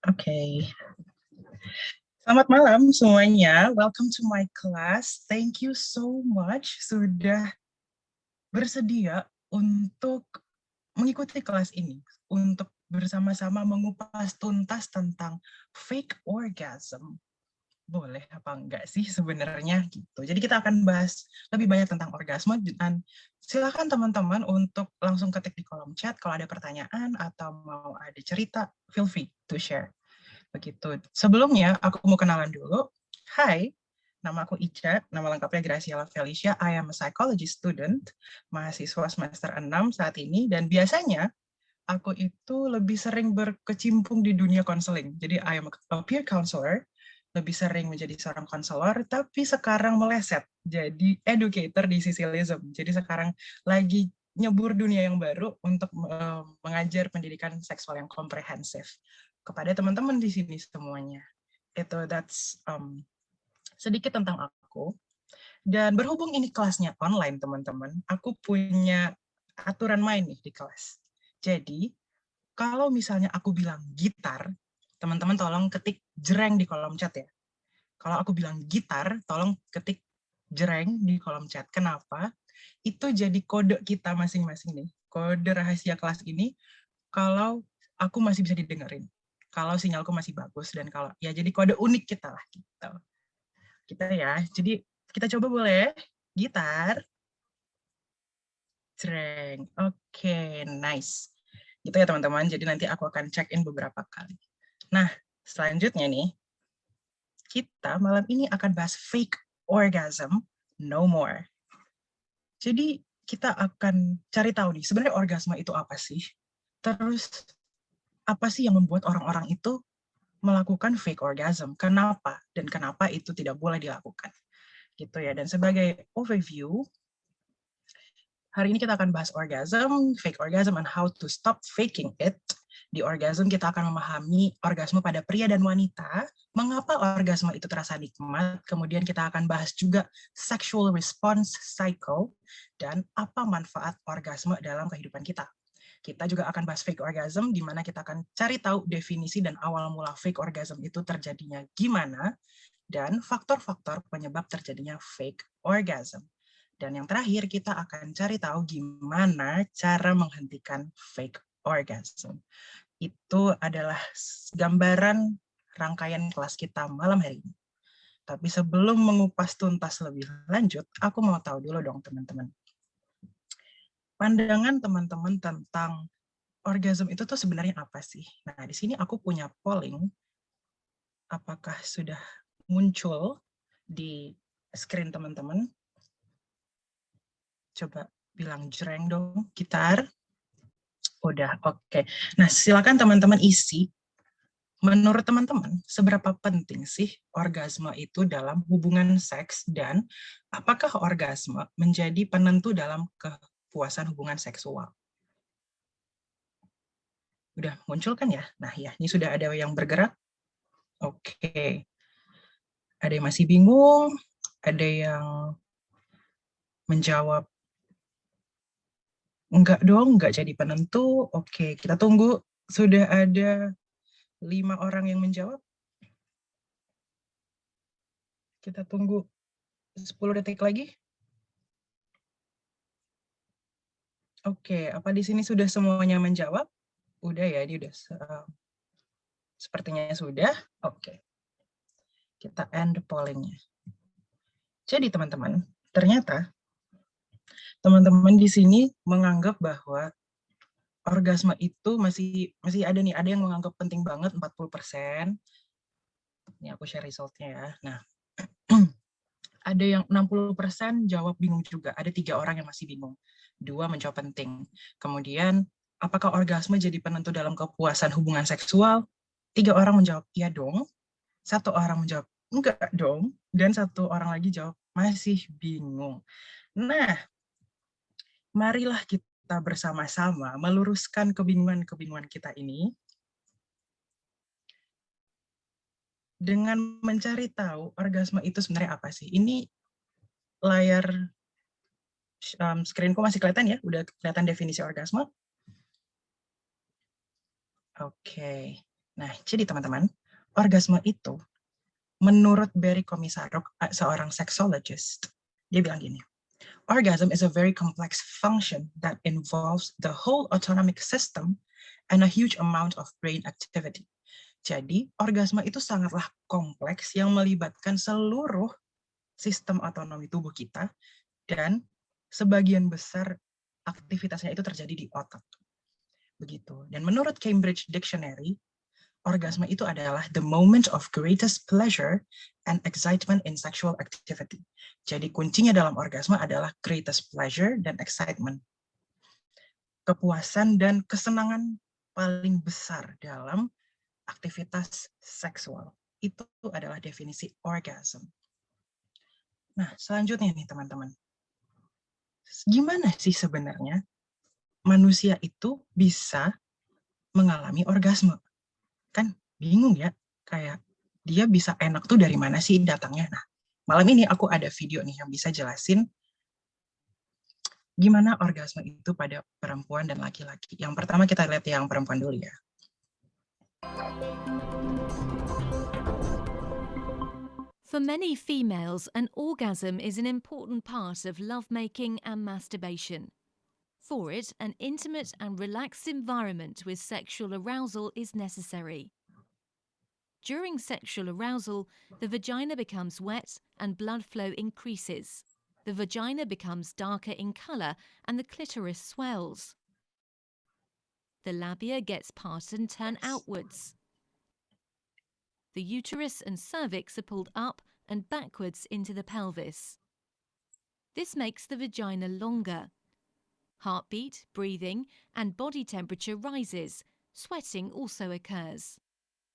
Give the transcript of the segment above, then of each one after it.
Oke. Selamat malam semuanya. Welcome to my class. Thank you so much sudah bersedia untuk mengikuti kelas ini, untuk bersama-sama mengupas tuntas tentang fake orgasm. Boleh apa enggak sih sebenarnya gitu. Jadi kita akan bahas lebih banyak tentang orgasme, dan silakan teman-teman untuk langsung ketik di kolom chat kalau ada pertanyaan atau mau ada cerita, feel free to share. Begitu. Sebelumnya, aku mau kenalan dulu. Hai, nama aku Ica, nama lengkapnya Graciela Felicia. I am a psychology student, mahasiswa semester 6 saat ini, dan biasanya aku itu lebih sering berkecimpung di dunia konseling. Jadi I am a peer counselor, lebih sering menjadi seorang konselor, tapi sekarang meleset jadi educator di Sicilism. Jadi sekarang lagi nyebur dunia yang baru untuk mengajar pendidikan seksual yang komprehensif kepada teman-teman di sini semuanya. That's sedikit tentang aku. Dan berhubung ini kelasnya online, teman-teman, aku punya aturan main nih di kelas. Jadi, kalau misalnya aku bilang gitar, teman-teman tolong ketik jreng di kolom chat ya. Kalau aku bilang gitar, tolong ketik jreng di kolom chat. Kenapa? Itu jadi kode kita masing-masing nih. Kode rahasia kelas ini, kalau aku masih bisa didengerin, kalau sinyalku masih bagus, dan kalau ya jadi kode unik kita lah gitu. Kita ya. Jadi kita coba boleh gitar. Jreng. Oke, nice. Gitu ya teman-teman. Jadi nanti aku akan check in beberapa kali. Nah, selanjutnya nih, kita malam ini akan bahas fake orgasm no more. Jadi kita akan cari tahu nih, sebenarnya orgasme itu apa sih? Terus apa sih yang membuat orang-orang itu melakukan fake orgasm? Kenapa? Dan kenapa itu tidak boleh dilakukan? Gitu ya. Dan sebagai overview, hari ini kita akan bahas orgasm, fake orgasm, and how to stop faking it. Di orgasm kita akan memahami orgasme pada pria dan wanita, mengapa orgasme itu terasa nikmat, kemudian kita akan bahas juga sexual response cycle, dan apa manfaat orgasme dalam kehidupan kita. Kita juga akan bahas fake orgasm, di mana kita akan cari tahu definisi dan awal mula fake orgasm itu terjadinya gimana, dan faktor-faktor penyebab terjadinya fake orgasm. Dan yang terakhir, kita akan cari tahu gimana cara menghentikan fake orgasm. Itu adalah gambaran rangkaian kelas kita malam hari ini. Tapi sebelum mengupas tuntas lebih lanjut, aku mau tahu dulu dong teman-teman. Pandangan teman-teman tentang orgasm itu tuh sebenarnya apa sih? Nah, di sini aku punya polling. Apakah sudah muncul di screen teman-teman? Coba bilang jreng dong, gitar. Udah, oke. Nah, silakan teman-teman isi. Menurut teman-teman, seberapa penting sih orgasme itu dalam hubungan seks, dan apakah orgasme menjadi penentu dalam kepuasan hubungan seksual? Udah muncul kan ya? Nah ya, ini sudah ada yang bergerak. Oke. Ada yang masih bingung, ada yang menjawab enggak dong, enggak jadi penentu. Oke, kita tunggu. Sudah ada 5 orang yang menjawab. Kita tunggu 10 detik lagi. Oke, apa di sini sudah semuanya menjawab? Udah ya, ini udah sepertinya sudah. Oke. Kita end pollingnya. Jadi teman-teman, ternyata teman-teman di sini menganggap bahwa orgasme itu masih ada nih, ada yang menganggap penting banget 40%. Ini aku share resultnya ya. Nah, ada yang 60% jawab bingung juga. Ada 3 orang yang masih bingung. 2 menjawab penting. Kemudian, apakah orgasme jadi penentu dalam kepuasan hubungan seksual? 3 orang menjawab iya dong. 1 orang menjawab enggak dong. Dan 1 orang lagi jawab masih bingung. Nah, marilah kita bersama-sama meluruskan kebingungan-kebingungan kita ini dengan mencari tahu orgasme itu sebenarnya apa sih. Ini layar screenku masih kelihatan ya? Udah kelihatan definisi orgasme? Oke. Nah, jadi teman-teman, orgasme itu menurut Barry Komisaruk, seorang sexologist, dia bilang gini, orgasm is a very complex function that involves the whole autonomic system and a huge amount of brain activity. Jadi, orgasme itu sangatlah kompleks yang melibatkan seluruh sistem otonomi tubuh kita dan sebagian besar aktivitasnya itu terjadi di otak. Begitu. Dan menurut Cambridge Dictionary, orgasme itu adalah the moment of greatest pleasure and excitement in sexual activity. Jadi kuncinya dalam orgasme adalah greatest pleasure dan excitement. Kepuasan dan kesenangan paling besar dalam aktivitas seksual. Itu adalah definisi orgasm. Nah, selanjutnya nih teman-teman. Gimana sih sebenarnya manusia itu bisa mengalami orgasme? Kan bingung ya, kayak dia bisa enak tuh dari mana sih datangnya. Nah, malam ini aku ada video nih yang bisa jelasin gimana orgasme itu pada perempuan dan laki-laki. Yang pertama kita lihat yang perempuan dulu ya. For many females, an orgasm is an important part of lovemaking and masturbation. For it, an intimate and relaxed environment with sexual arousal is necessary. During sexual arousal, the vagina becomes wet and blood flow increases. The vagina becomes darker in colour and the clitoris swells. The labia gets parted and turn outwards. The uterus and cervix are pulled up and backwards into the pelvis. This makes the vagina longer. Heartbeat, breathing, and body temperature rises. Sweating also occurs.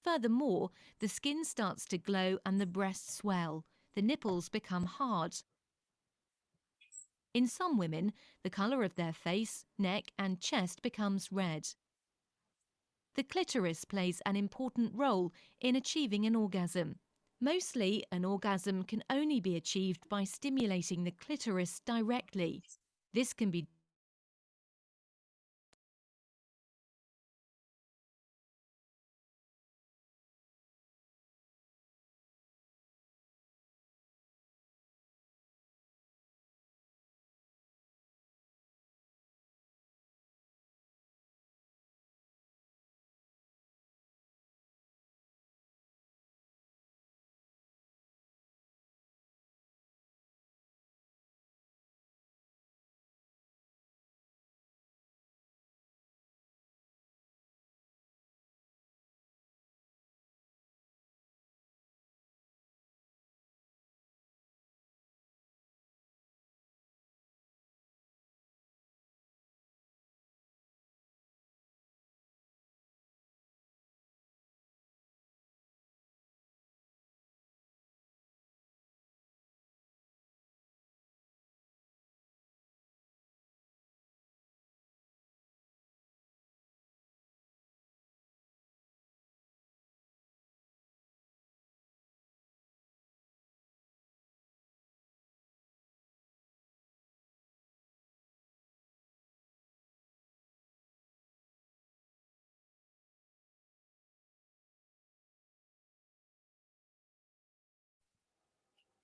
Furthermore, the skin starts to glow and the breasts swell. The nipples become hard. In some women, the colour of their face, neck, and chest becomes red. The clitoris plays an important role in achieving an orgasm. Mostly, an orgasm can only be achieved by stimulating the clitoris directly. This can be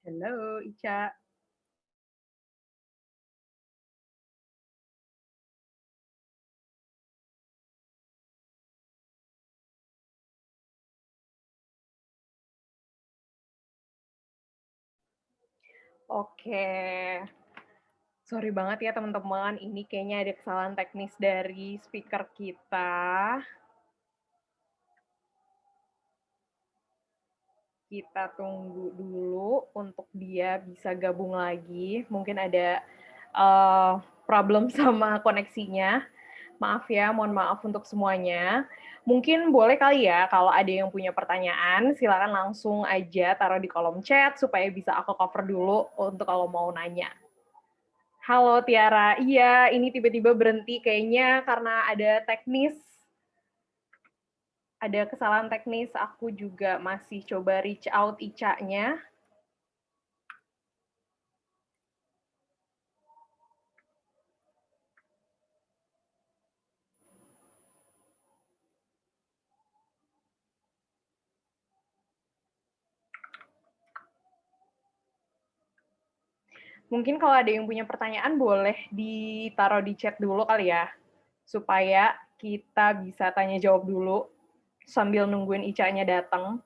Halo, Ica. Oke. Sorry banget ya teman-teman, ini kayaknya ada kesalahan teknis dari speaker kita. Kita tunggu dulu untuk dia bisa gabung lagi. Mungkin ada problem sama koneksinya. Maaf ya, mohon maaf untuk semuanya. Mungkin boleh kali ya, kalau ada yang punya pertanyaan, silakan langsung aja taruh di kolom chat supaya bisa aku cover dulu untuk kalau mau nanya. Halo Tiara, iya ini tiba-tiba berhenti kayaknya karena ada teknis. Ada kesalahan teknis, aku juga masih coba reach out Ica-nya. Mungkin kalau ada yang punya pertanyaan boleh ditaruh di chat dulu kali ya, supaya kita bisa tanya jawab dulu sambil nungguin Ica-nya datang.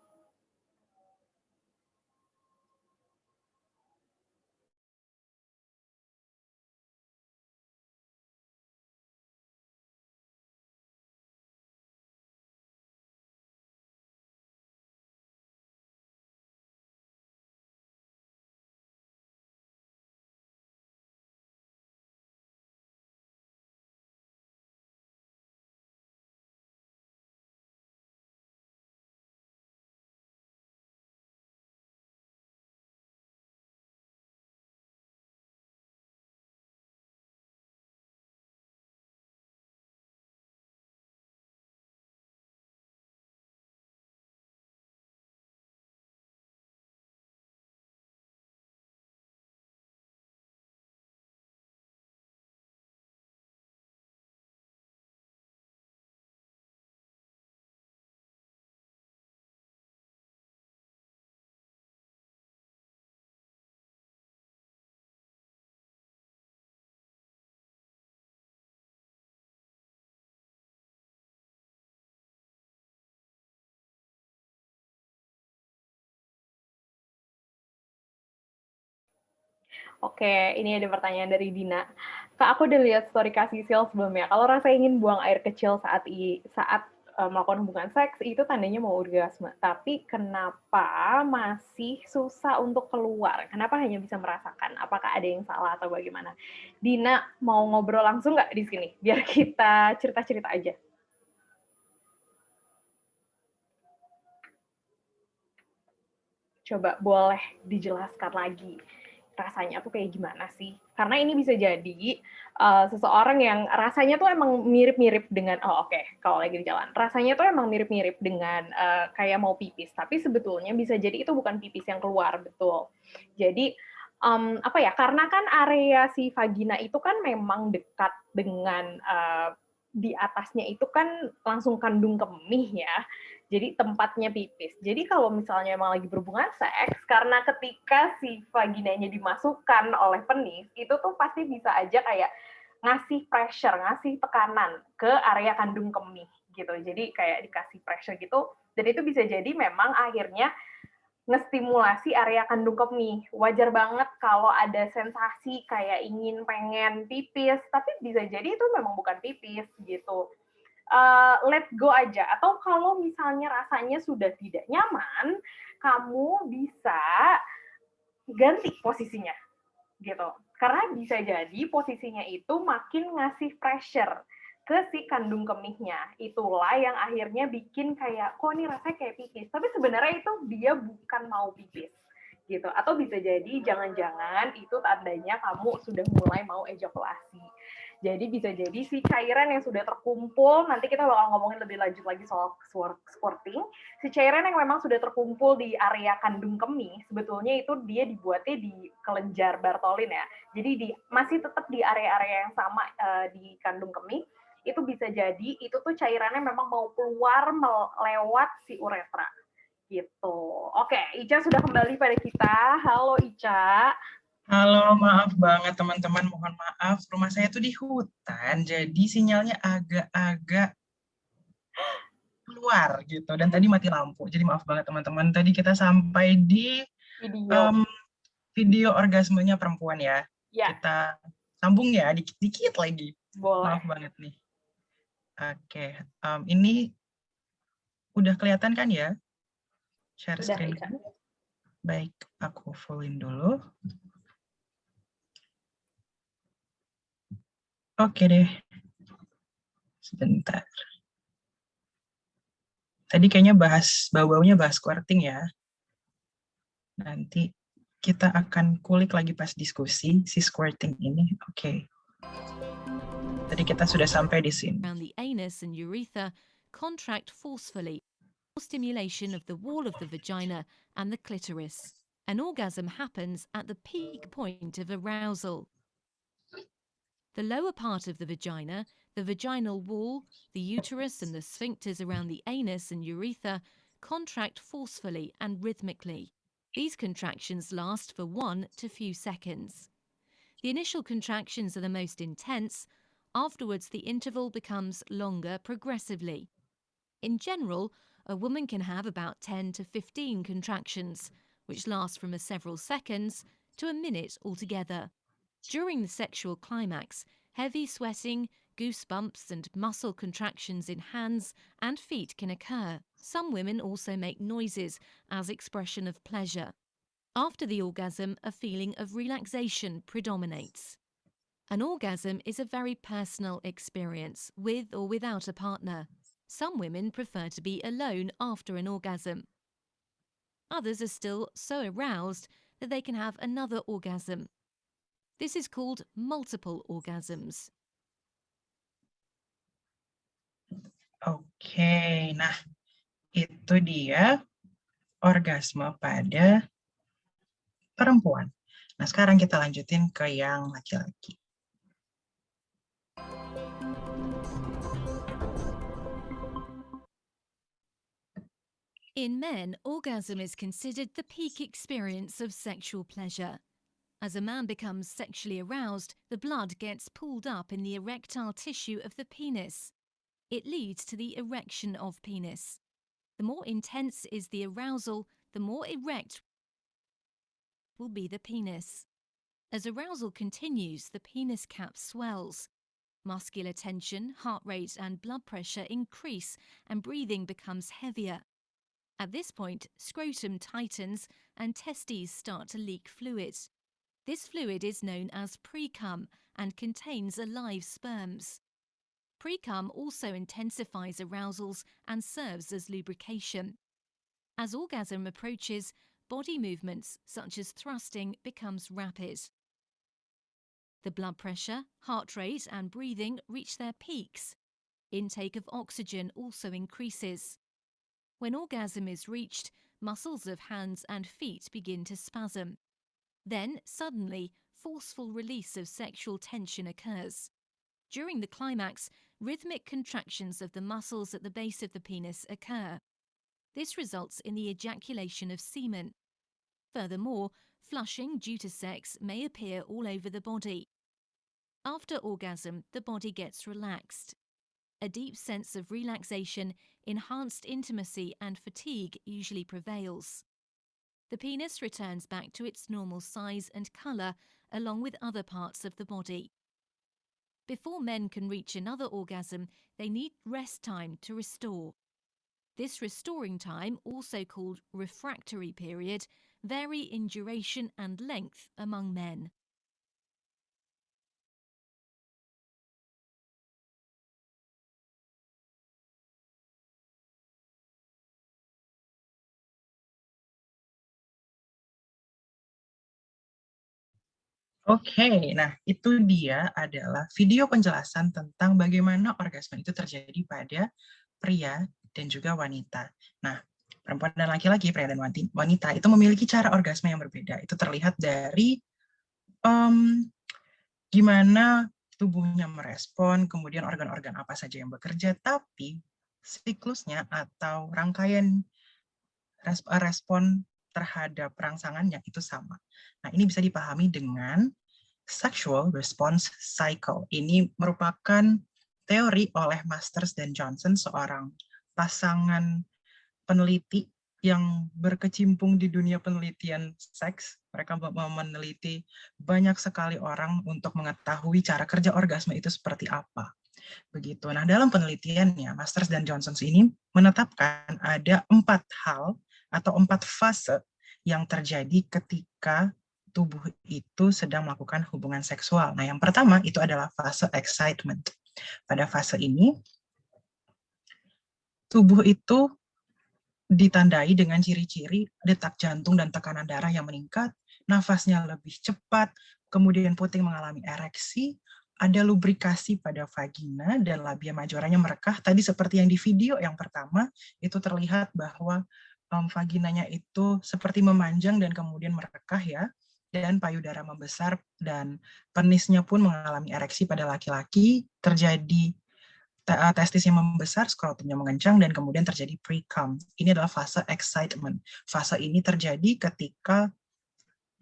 Oke, ini ada pertanyaan dari Dina. Kak, aku udah lihat story Kak Sisil sebelumnya. Kalau rasa ingin buang air kecil saat melakukan hubungan seks, itu tandanya mau orgasme. Tapi kenapa masih susah untuk keluar? Kenapa hanya bisa merasakan? Apakah ada yang salah atau bagaimana? Dina, mau ngobrol langsung nggak di sini? Biar kita cerita-cerita aja. Coba boleh dijelaskan lagi rasanya tuh kayak gimana sih? Karena ini bisa jadi seseorang yang rasanya tuh emang mirip-mirip dengan kalau lagi di jalan. Rasanya tuh emang mirip-mirip dengan kayak mau pipis, tapi sebetulnya bisa jadi itu bukan pipis yang keluar, betul. Jadi karena kan area si vagina itu kan memang dekat dengan di atasnya itu kan langsung kandung kemih ya. Jadi tempatnya pipis. Jadi kalau misalnya emang lagi berhubungan seks, karena ketika si vaginanya dimasukkan oleh penis, itu tuh pasti bisa aja kayak ngasih pressure, ngasih tekanan ke area kandung kemih gitu. Jadi kayak dikasih pressure gitu, dan itu bisa jadi memang akhirnya ngestimulasi area kandung kemih. Wajar banget kalau ada sensasi kayak pengen pipis, tapi bisa jadi itu memang bukan pipis gitu. Let go aja. Atau kalau misalnya rasanya sudah tidak nyaman, kamu bisa ganti posisinya gitu. Karena bisa jadi posisinya itu makin ngasih pressure ke si kandung kemihnya. Itulah yang akhirnya bikin kayak, kok ini rasanya kayak pipis. Tapi sebenarnya itu dia bukan mau pipis gitu. Atau bisa jadi jangan-jangan itu tandanya kamu sudah mulai mau ejakulasi. Jadi bisa jadi si cairan yang sudah terkumpul, nanti kita bakal ngomongin lebih lanjut lagi soal squirting. Si cairan yang memang sudah terkumpul di area kandung kemih, sebetulnya itu dia dibuatnya di kelenjar Bartholin ya. Jadi masih tetap di area-area yang sama di kandung kemih. Itu bisa jadi itu tuh cairannya memang mau keluar lewat si uretra gitu. Oke, Ica sudah kembali pada kita. Halo Ica. Halo, maaf banget teman-teman, mohon maaf. Rumah saya tuh di hutan, jadi sinyalnya agak-agak keluar gitu. Dan tadi mati lampu, jadi maaf banget teman-teman. Tadi kita sampai di video orgasmenya perempuan ya. Kita sambung ya, dikit-dikit lagi. Boleh. Maaf banget nih. Oke, ini udah kelihatan kan ya? Share screen. Baik, aku fullin dulu. Oke deh. Sebentar. Tadi kayaknya bau-baunya bahas squirting ya. Nanti kita akan kulik lagi pas diskusi si squirting ini. Oke. Tadi kita sudah sampai di sini. Around the anus and urethra contract forcefully. Stimulation of the wall of the vagina and the clitoris. An orgasm happens at the peak point of arousal. The lower part of the vagina, the vaginal wall, the uterus and the sphincters around the anus and urethra contract forcefully and rhythmically. These contractions last for 1 to few seconds. The initial contractions are the most intense. Afterwards, the interval becomes longer progressively. In general, a woman can have about 10 to 15 contractions, which last from several seconds to a minute altogether. During the sexual climax, heavy sweating, goosebumps, and muscle contractions in hands and feet can occur. Some women also make noises as expression of pleasure. After the orgasm, a feeling of relaxation predominates. An orgasm is a very personal experience, with or without a partner. Some women prefer to be alone after an orgasm. Others are still so aroused that they can have another orgasm. This is called multiple orgasms. Oke, nah itu dia orgasme pada perempuan. Nah, sekarang kita lanjutin ke yang laki-laki. In men, orgasm is considered the peak experience of sexual pleasure. As a man becomes sexually aroused, the blood gets pulled up in the erectile tissue of the penis. It leads to the erection of penis. The more intense is the arousal, the more erect will be the penis. As arousal continues, the penis cap swells. Muscular tension, heart rate, and blood pressure increase, and breathing becomes heavier. At this point, scrotum tightens and testes start to leak fluid. This fluid is known as precum and contains alive sperms. Precum also intensifies arousals and serves as lubrication. As orgasm approaches, body movements such as thrusting becomes rapid. The blood pressure, heart rate, and breathing reach their peaks. Intake of oxygen also increases. When orgasm is reached, muscles of hands and feet begin to spasm. Then, suddenly, forceful release of sexual tension occurs. During the climax, rhythmic contractions of the muscles at the base of the penis occur. This results in the ejaculation of semen. Furthermore, flushing due to sex may appear all over the body. After orgasm, the body gets relaxed. A deep sense of relaxation, enhanced intimacy, and fatigue usually prevails. The penis returns back to its normal size and colour, along with other parts of the body. Before men can reach another orgasm, they need rest time to restore. This restoring time, also called refractory period, vary in duration and length among men. Oke, nah itu dia adalah video penjelasan tentang bagaimana orgasme itu terjadi pada pria dan juga wanita. Nah, perempuan dan laki-laki, pria dan wanita itu memiliki cara orgasme yang berbeda. Itu terlihat dari gimana tubuhnya merespon, kemudian organ-organ apa saja yang bekerja, tapi siklusnya atau rangkaian respon terhadap rangsangannya itu sama. Nah, ini bisa dipahami dengan sexual response cycle. Ini merupakan teori oleh Masters dan Johnson, seorang pasangan peneliti yang berkecimpung di dunia penelitian seks. Mereka meneliti banyak sekali orang untuk mengetahui cara kerja orgasme itu seperti apa. Begitu. Nah, dalam penelitiannya, Masters dan Johnson ini menetapkan ada 4 hal atau 4 fase yang terjadi ketika tubuh itu sedang melakukan hubungan seksual. Nah, yang pertama itu adalah fase excitement. Pada fase ini, tubuh itu ditandai dengan ciri-ciri detak jantung dan tekanan darah yang meningkat, nafasnya lebih cepat, kemudian puting mengalami ereksi, ada lubrikasi pada vagina, dan labia majoranya merekah. Tadi seperti yang di video yang pertama, itu terlihat bahwa vaginanya itu seperti memanjang dan kemudian merekah ya, dan payudara membesar, dan penisnya pun mengalami ereksi pada laki-laki, terjadi testisnya membesar, skrotumnya mengencang, dan kemudian terjadi precum. Ini adalah fase excitement. Fase ini terjadi ketika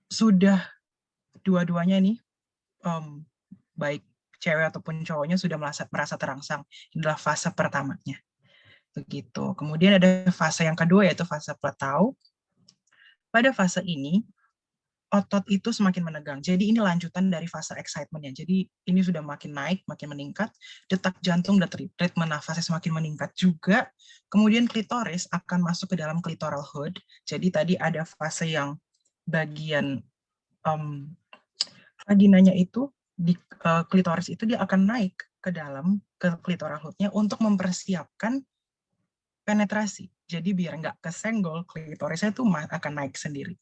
sudah dua-duanya nih baik cewek ataupun cowoknya sudah merasa terangsang. Ini adalah fase pertamanya. Begitu. Kemudian ada fase yang kedua, yaitu fase plateau. Pada fase ini, otot itu semakin menegang. Jadi ini lanjutan dari fase excitement-nya. Jadi ini sudah makin naik, makin meningkat. Detak jantung dan ritme nafasnya semakin meningkat juga. Kemudian klitoris akan masuk ke dalam clitoral hood. Jadi tadi ada fase yang bagian vaginanya itu, di klitoris itu dia akan naik ke dalam, ke clitoral hood-nya untuk mempersiapkan penetrasi. Jadi biar nggak kesenggol, klitorisnya itu akan naik sendiri.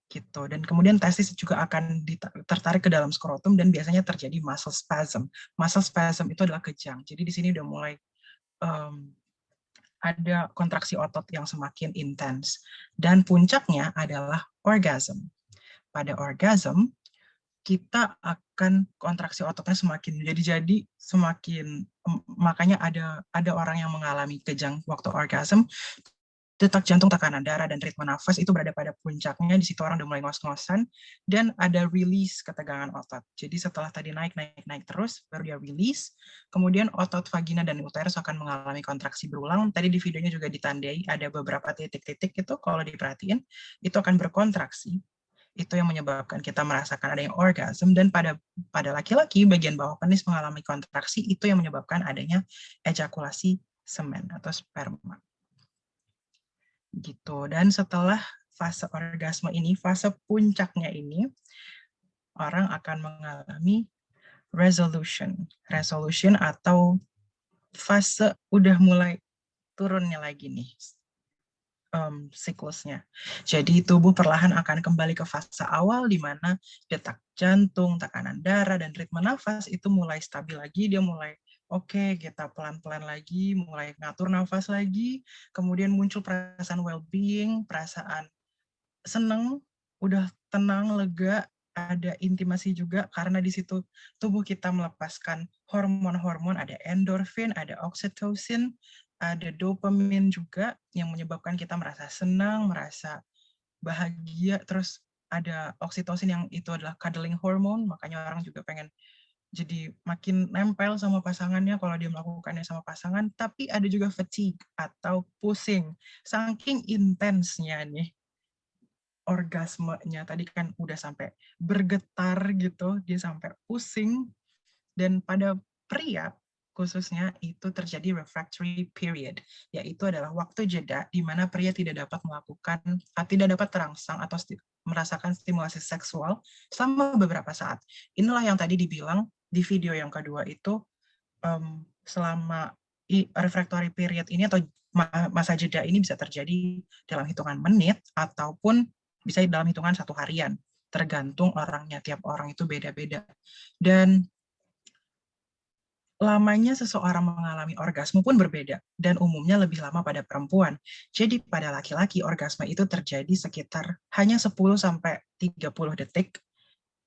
Gitu. Dan kemudian testis juga akan tertarik ke dalam skrotum dan biasanya terjadi muscle spasm. Muscle spasm itu adalah kejang. Jadi di sini udah mulai ada kontraksi otot yang semakin intens. Dan puncaknya adalah orgasm. Pada orgasm, kita akan kontraksi ototnya semakin jadi semakin, makanya ada orang yang mengalami kejang waktu orgasm. Detak jantung, tekanan darah, dan ritme nafas itu berada pada puncaknya. Di situ orang udah mulai ngos-ngosan, dan ada release ketegangan otot. Jadi setelah tadi naik terus, baru dia release. Kemudian otot vagina dan uterus akan mengalami kontraksi berulang. Tadi di videonya juga ditandai ada beberapa titik-titik itu, kalau diperhatiin, itu akan berkontraksi. Itu yang menyebabkan kita merasakan adanya orgasm. Dan pada laki-laki, bagian bawah penis mengalami kontraksi, itu yang menyebabkan adanya ejakulasi semen atau sperma. Gitu. Dan setelah fase orgasme ini, fase puncaknya ini, orang akan mengalami resolution atau fase udah mulai turunnya lagi nih siklusnya. Jadi tubuh perlahan akan kembali ke fase awal di mana detak jantung, tekanan darah, dan ritme nafas itu mulai stabil lagi. Dia mulai oke, kita pelan-pelan lagi, mulai ngatur nafas lagi, kemudian muncul perasaan well-being, perasaan seneng, udah tenang, lega, ada intimasi juga, karena di situ tubuh kita melepaskan hormon-hormon, ada endorfin, ada oxytocin, ada dopamin juga, yang menyebabkan kita merasa senang, merasa bahagia, terus ada oxytocin yang itu adalah cuddling hormone, makanya orang juga pengen jadi makin nempel sama pasangannya kalau dia melakukannya sama pasangan. Tapi ada juga fatigue atau pusing. Saking intensnya nih orgasmenya, tadi kan udah sampai bergetar gitu, dia sampai pusing. Dan pada pria khususnya itu terjadi refractory period, yaitu adalah waktu jeda di mana pria tidak dapat terangsang atau merasakan stimulasi seksual selama beberapa saat. Inilah yang tadi dibilang di video yang kedua itu, selama refractory period ini atau masa jeda ini bisa terjadi dalam hitungan menit ataupun bisa dalam hitungan 1 harian, tergantung orangnya, tiap orang itu beda-beda. Dan lamanya seseorang mengalami orgasme pun berbeda, dan umumnya lebih lama pada perempuan. Jadi pada laki-laki orgasme itu terjadi sekitar hanya 10-30 detik.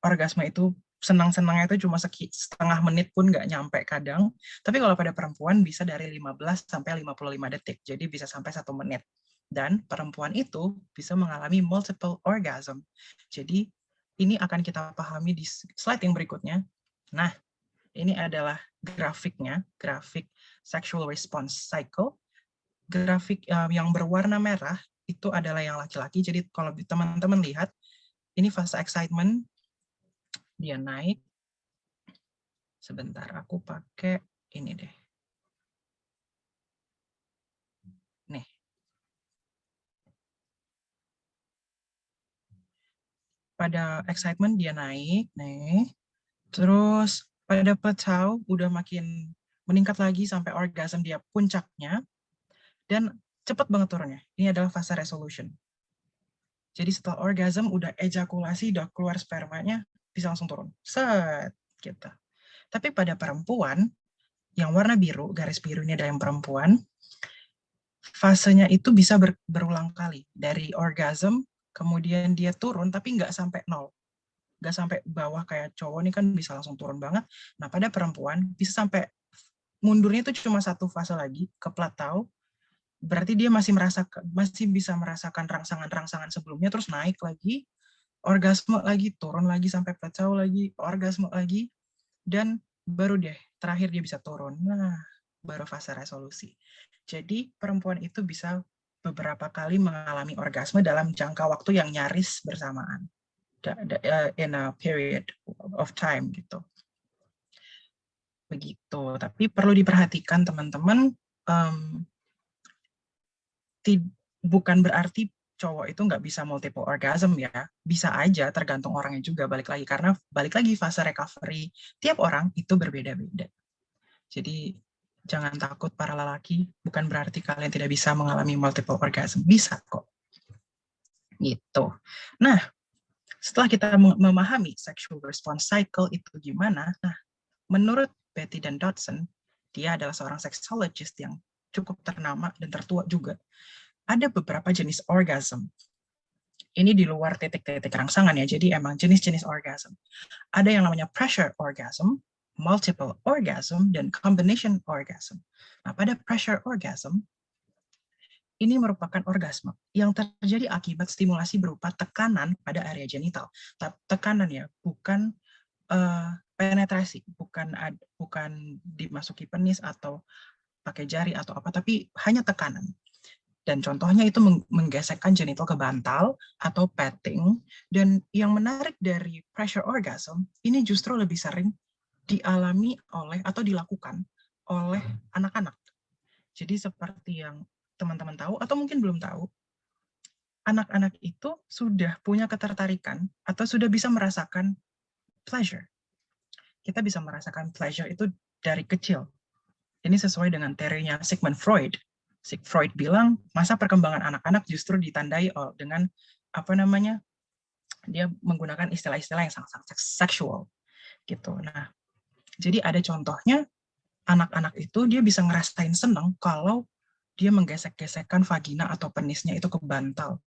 Orgasme itu senang-senangnya itu cuma setengah menit pun nggak nyampe kadang. Tapi kalau pada perempuan bisa dari 15-55 detik, jadi bisa sampai 1 menit. Dan perempuan itu bisa mengalami multiple orgasm. Jadi ini akan kita pahami di slide yang berikutnya. Nah, ini adalah grafiknya, grafik sexual response cycle. Grafik yang berwarna merah itu adalah yang laki-laki. Jadi kalau teman-teman lihat, ini fase excitement, dia naik. Sebentar, aku pakai ini deh. Nih. Pada excitement dia naik, nih. Terus pada plateau udah makin meningkat lagi sampai orgasm dia puncaknya. Dan cepat banget turunnya. Ini adalah fase resolution. Jadi setelah orgasm udah ejakulasi, udah keluar spermanya, bisa langsung turun. Set, gitu. Tapi pada perempuan, yang warna biru, garis biru ini adalah yang perempuan, fasenya itu bisa berulang kali. Dari orgasm, kemudian dia turun, tapi nggak sampai 0. Nggak sampai bawah kayak cowok ini kan bisa langsung turun banget. Nah, pada perempuan bisa sampai mundurnya itu cuma 1 fase lagi, ke plateau, berarti dia masih bisa merasakan rangsangan-rangsangan sebelumnya, terus naik lagi, orgasme lagi, turun lagi sampai plateau lagi, orgasme lagi, dan baru deh terakhir dia bisa turun. Nah, baru fase resolusi. Jadi perempuan itu bisa beberapa kali mengalami orgasme dalam jangka waktu yang nyaris bersamaan, in a period of time gitu. Begitu. Tapi perlu diperhatikan teman-teman, bukan berarti cowok itu nggak bisa multiple orgasm ya, bisa aja, tergantung orangnya juga, balik lagi, karena balik lagi fase recovery tiap orang itu berbeda-beda. Jadi jangan takut para lelaki, bukan berarti kalian tidak bisa mengalami multiple orgasm, bisa kok. Gitu. Nah, setelah kita memahami sexual response cycle itu gimana, nah menurut Betty dan Dodson, dia adalah seorang sexologist yang cukup ternama dan tertua juga, ada beberapa jenis orgasm. Ini di luar titik-titik rangsangan ya, jadi emang jenis-jenis orgasm. Ada yang namanya pressure orgasm, multiple orgasm, dan combination orgasm. Nah, pada pressure orgasm, ini merupakan orgasme yang terjadi akibat stimulasi berupa tekanan pada area genital. Tekanan ya, bukan penetrasi, bukan dimasuki penis atau pakai jari atau apa, tapi hanya tekanan. Dan contohnya itu menggesekkan genital ke bantal atau petting. Dan yang menarik dari pressure orgasm, ini justru lebih sering dialami oleh atau dilakukan oleh anak-anak. Jadi seperti yang teman-teman tahu atau mungkin belum tahu, anak-anak itu sudah punya ketertarikan atau sudah bisa merasakan pleasure. Kita bisa merasakan pleasure itu dari kecil. Ini sesuai dengan teorinya Sigmund Freud. Freud bilang masa perkembangan anak-anak justru ditandai dengan apa namanya, dia menggunakan istilah-istilah yang sangat seksual gitu. Nah, jadi ada contohnya anak-anak itu dia bisa ngerasain senang kalau dia menggesek-gesekkan vagina atau penisnya itu ke bantal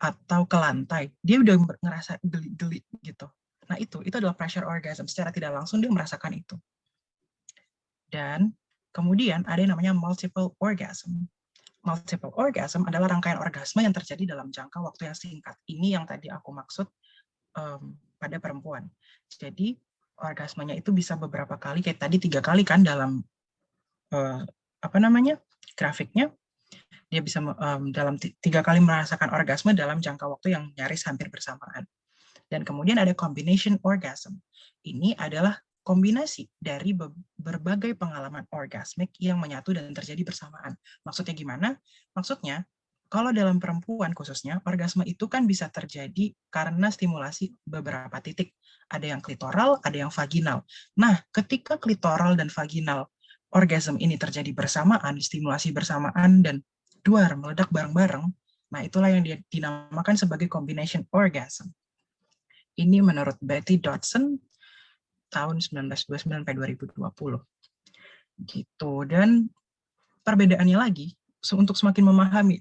atau ke lantai. Dia udah ngerasa geli-geli gitu. Nah, itu adalah pressure orgasm. Secara tidak langsung dia merasakan itu. Dan kemudian ada yang namanya multiple orgasm. Multiple orgasm adalah rangkaian orgasme yang terjadi dalam jangka waktu yang singkat. Ini yang tadi aku maksud pada perempuan. Jadi orgasmenya itu bisa beberapa kali, kayak tadi 3 kali kan dalam grafiknya. Dia bisa dalam 3 kali merasakan orgasme dalam jangka waktu yang nyaris hampir bersamaan. Dan kemudian ada combination orgasm. Ini adalah kombinasi dari berbagai pengalaman orgasmik yang menyatu dan terjadi bersamaan. Maksudnya gimana? Maksudnya, kalau dalam perempuan khususnya, orgasme itu kan bisa terjadi karena stimulasi beberapa titik. Ada yang klitoral, ada yang vaginal. Nah, ketika klitoral dan vaginal orgasm ini terjadi bersamaan, stimulasi bersamaan, dan duar meledak bareng-bareng, nah itulah yang dinamakan sebagai combination orgasm. Ini menurut Betty Dodson tahun 1929 sampai 2020. Gitu. Dan perbedaannya lagi, untuk semakin memahami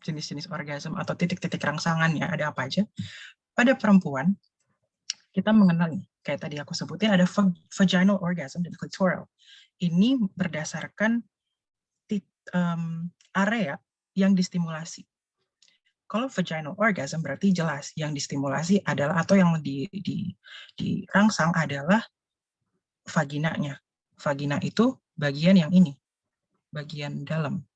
jenis-jenis orgasm atau titik-titik rangsangannya ada apa aja, pada perempuan kita mengenal nih, kayak tadi aku sebutin ada vaginal orgasm dan clitoral. Ini berdasarkan area yang distimulasi. Kalau vaginal orgasm berarti jelas yang distimulasi adalah atau yang dirangsang adalah vaginanya. Vagina itu bagian yang ini, bagian dalam.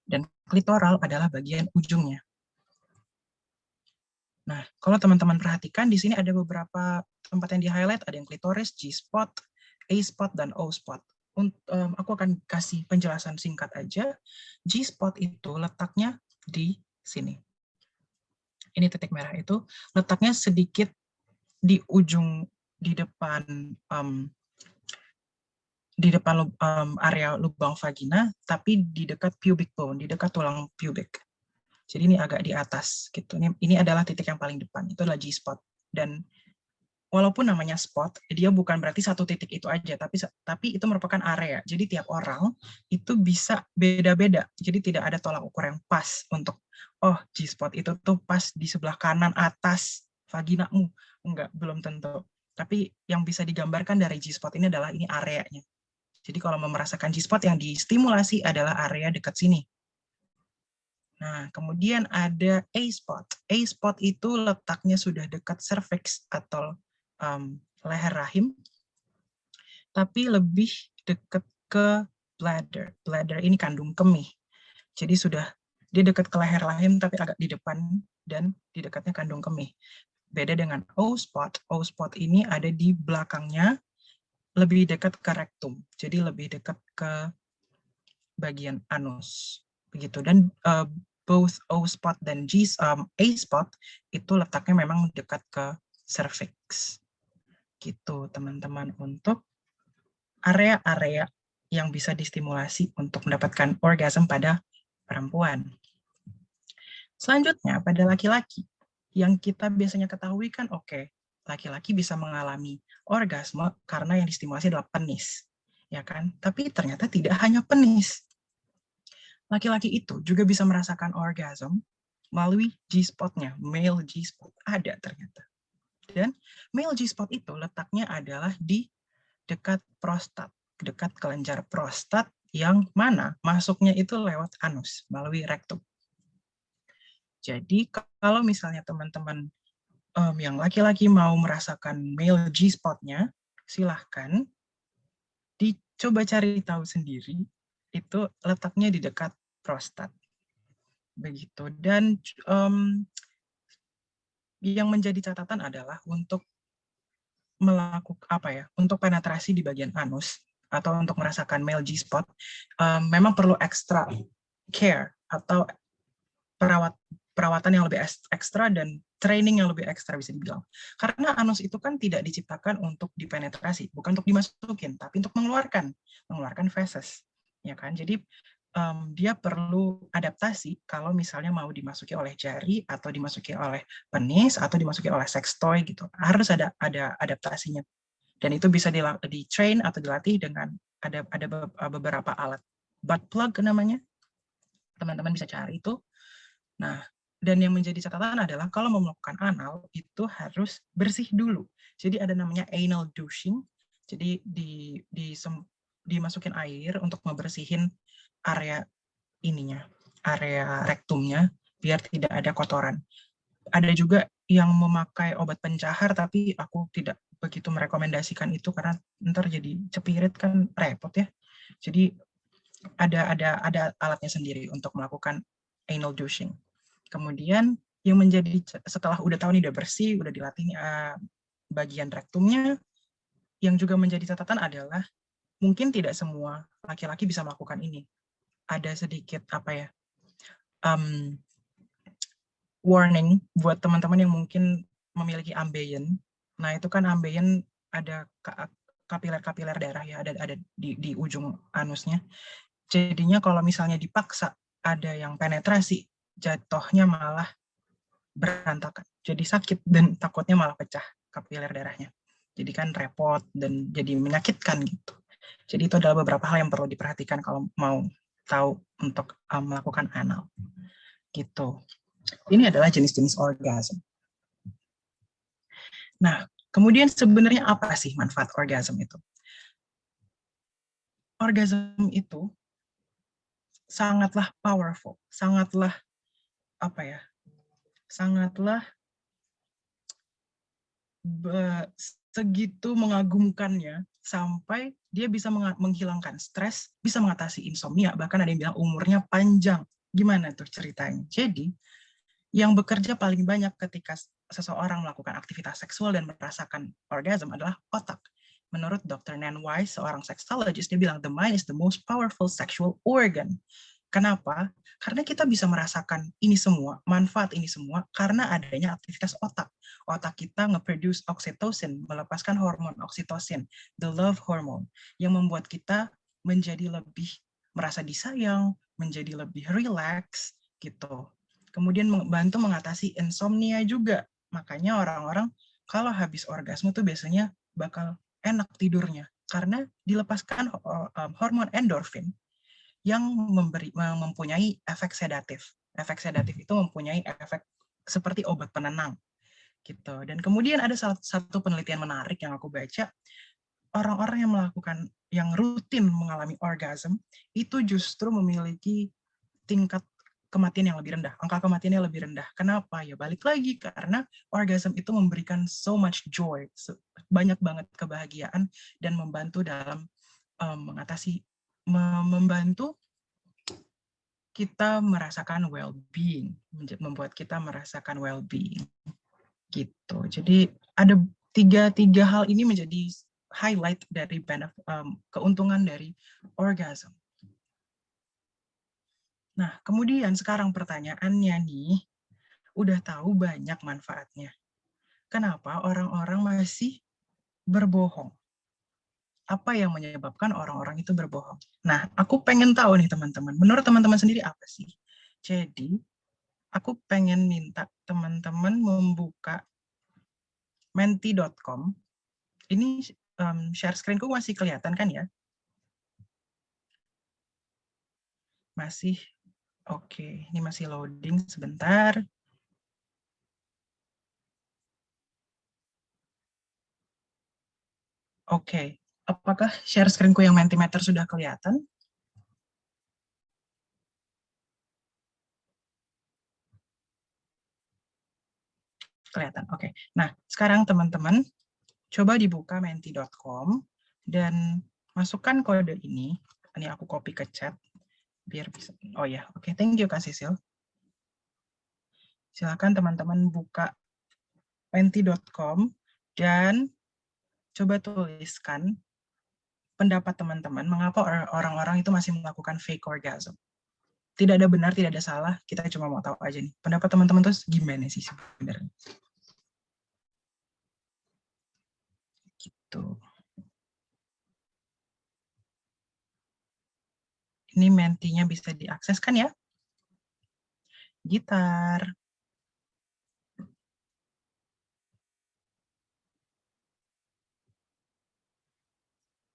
Dan klitoral adalah bagian ujungnya. Nah, kalau teman-teman perhatikan di sini ada beberapa tempat yang di-highlight, ada yang klitoris, G-spot, A-spot, dan O-spot. Aku akan kasih penjelasan singkat aja. G-spot itu letaknya di sini. Ini titik merah itu letaknya sedikit di ujung, di depan area lubang vagina, tapi di dekat pubic bone, di dekat tulang pubic. Jadi ini agak di atas gitu. Ini adalah titik yang paling depan. Itu adalah G-spot. Dan walaupun namanya spot, dia bukan berarti satu titik itu aja, tapi itu merupakan area. Jadi tiap orang itu bisa beda-beda. Jadi tidak ada tolak ukur yang pas untuk G-spot itu tuh pas di sebelah kanan atas vaginamu. Enggak, belum tentu. Tapi yang bisa digambarkan dari G-spot ini adalah ini areanya. Jadi kalau mau merasakan G-spot yang distimulasi adalah area dekat sini. Nah, kemudian ada A-spot. A-spot itu letaknya sudah dekat cervix atau leher rahim, tapi lebih dekat ke bladder. Bladder ini kandung kemih. Jadi sudah dia dekat ke leher rahim tapi agak di depan dan di dekatnya kandung kemih. Beda dengan O-spot. O-spot ini ada di belakangnya, lebih dekat ke rektum. Jadi lebih dekat ke bagian anus. Begitu. Dan both O-spot dan A-spot itu letaknya memang dekat ke cervix. Gitu, teman-teman, untuk area-area yang bisa distimulasi untuk mendapatkan orgasme pada perempuan. Selanjutnya, pada laki-laki, yang kita biasanya ketahui kan, oke, laki-laki bisa mengalami orgasme karena yang distimulasi adalah penis, ya kan? Tapi ternyata tidak hanya penis. Laki-laki itu juga bisa merasakan orgasme melalui G-spot-nya, male G-spot, ada ternyata. Dan male G-spot itu letaknya adalah di dekat prostat, dekat kelenjar prostat, yang mana masuknya itu lewat anus, melalui rektum. Jadi kalau misalnya teman-teman yang laki-laki mau merasakan male G-spot-nya, silahkan dicoba cari tahu sendiri, itu letaknya di dekat prostat. Begitu. Dan yang menjadi catatan adalah untuk melakukan untuk penetrasi di bagian anus atau untuk merasakan male G-spot, memang perlu extra care atau perawatan yang lebih ekstra dan training yang lebih ekstra bisa dibilang. Karena anus itu kan tidak diciptakan untuk dipenetrasi, bukan untuk dimasukin, tapi untuk mengeluarkan feses, ya kan? Jadi dia perlu adaptasi kalau misalnya mau dimasuki oleh jari atau dimasuki oleh penis atau dimasuki oleh sex toy gitu. Harus ada adaptasinya. Dan itu bisa di-train atau dilatih dengan ada beberapa alat. Butt plug namanya. Teman-teman bisa cari itu. Nah, dan yang menjadi catatan adalah kalau mau melakukan anal itu harus bersih dulu. Jadi ada namanya anal douching. Jadi dimasukin air untuk membersihin area ininya, area rektumnya, biar tidak ada kotoran. Ada juga yang memakai obat pencahar, tapi aku tidak begitu merekomendasikan itu karena ntar jadi cepirit kan repot ya. Jadi ada alatnya sendiri untuk melakukan anal douching. Kemudian yang menjadi setelah udah tahu nih udah bersih, udah dilatih bagian rektumnya, yang juga menjadi catatan adalah mungkin tidak semua laki-laki bisa melakukan ini. Ada sedikit warning buat teman-teman yang mungkin memiliki ambeien. Nah, itu kan ambeien ada kapiler-kapiler darah ya, ada di ujung anusnya. Jadinya kalau misalnya dipaksa ada yang penetrasi, jatuhnya malah berantakan. Jadi sakit dan takutnya malah pecah kapiler darahnya. Jadi kan repot dan jadi menyakitkan gitu. Jadi itu adalah beberapa hal yang perlu diperhatikan kalau mau tahu untuk melakukan anal. Gitu. Ini adalah jenis-jenis orgasme. Nah, kemudian sebenarnya apa sih manfaat orgasme itu? Orgasme itu sangatlah powerful, sangatlah sangatlah segitu mengagumkannya sampai dia bisa menghilangkan stres, bisa mengatasi insomnia, bahkan ada yang bilang umurnya panjang. Gimana tuh ceritanya? Jadi, yang bekerja paling banyak ketika seseorang melakukan aktivitas seksual dan merasakan orgasme adalah otak. Menurut Dr. Nan Weiss, seorang sexologist, dia bilang, the mind is the most powerful sexual organ. Kenapa? Karena kita bisa merasakan ini semua, manfaat ini semua, karena adanya aktivitas otak. Otak kita nge-produce oxytocin, melepaskan hormon oksitosin, the love hormone, yang membuat kita menjadi lebih merasa disayang, menjadi lebih relax, gitu. Kemudian membantu mengatasi insomnia juga. Makanya orang-orang kalau habis orgasme tuh biasanya bakal enak tidurnya, karena dilepaskan hormon endorfin yang mempunyai efek sedatif. Efek sedatif itu mempunyai efek seperti obat penenang. Gitu. Dan kemudian ada satu penelitian menarik yang aku baca, orang-orang yang rutin mengalami orgasme itu justru memiliki tingkat kematian yang lebih rendah, angka kematiannya lebih rendah. Kenapa? Ya balik lagi, karena orgasm itu memberikan so much joy, banyak banget kebahagiaan, dan membantu dalam membantu kita merasakan well-being, membuat kita merasakan well-being. Gitu. Jadi ada tiga hal ini menjadi highlight dari keuntungan dari orgasm. Nah, kemudian sekarang pertanyaannya nih, udah tahu banyak manfaatnya. Kenapa orang-orang masih berbohong? Apa yang menyebabkan orang-orang itu berbohong? Nah, aku pengen tahu nih teman-teman, menurut teman-teman sendiri apa sih? Jadi, aku pengen minta teman-teman membuka menti.com. Ini share screen-ku masih kelihatan kan ya? Masih, oke. Ini masih loading sebentar. Oke, apakah share screen-ku yang Mentimeter sudah kelihatan? Kelihatan, oke. Nah, sekarang teman-teman, coba dibuka menti.com dan masukkan kode ini. Ini aku copy ke chat, biar bisa. Oh ya, oke. Thank you, Kak Sisil. Silakan teman-teman buka menti.com dan coba tuliskan pendapat teman-teman mengapa orang-orang itu masih melakukan fake orgasm. Tidak ada benar, tidak ada salah, kita cuma mau tahu aja nih. Pendapat teman-teman tuh gimana sih sebenarnya? Gitu. Ini mentinya bisa diakses kan ya? Gitar.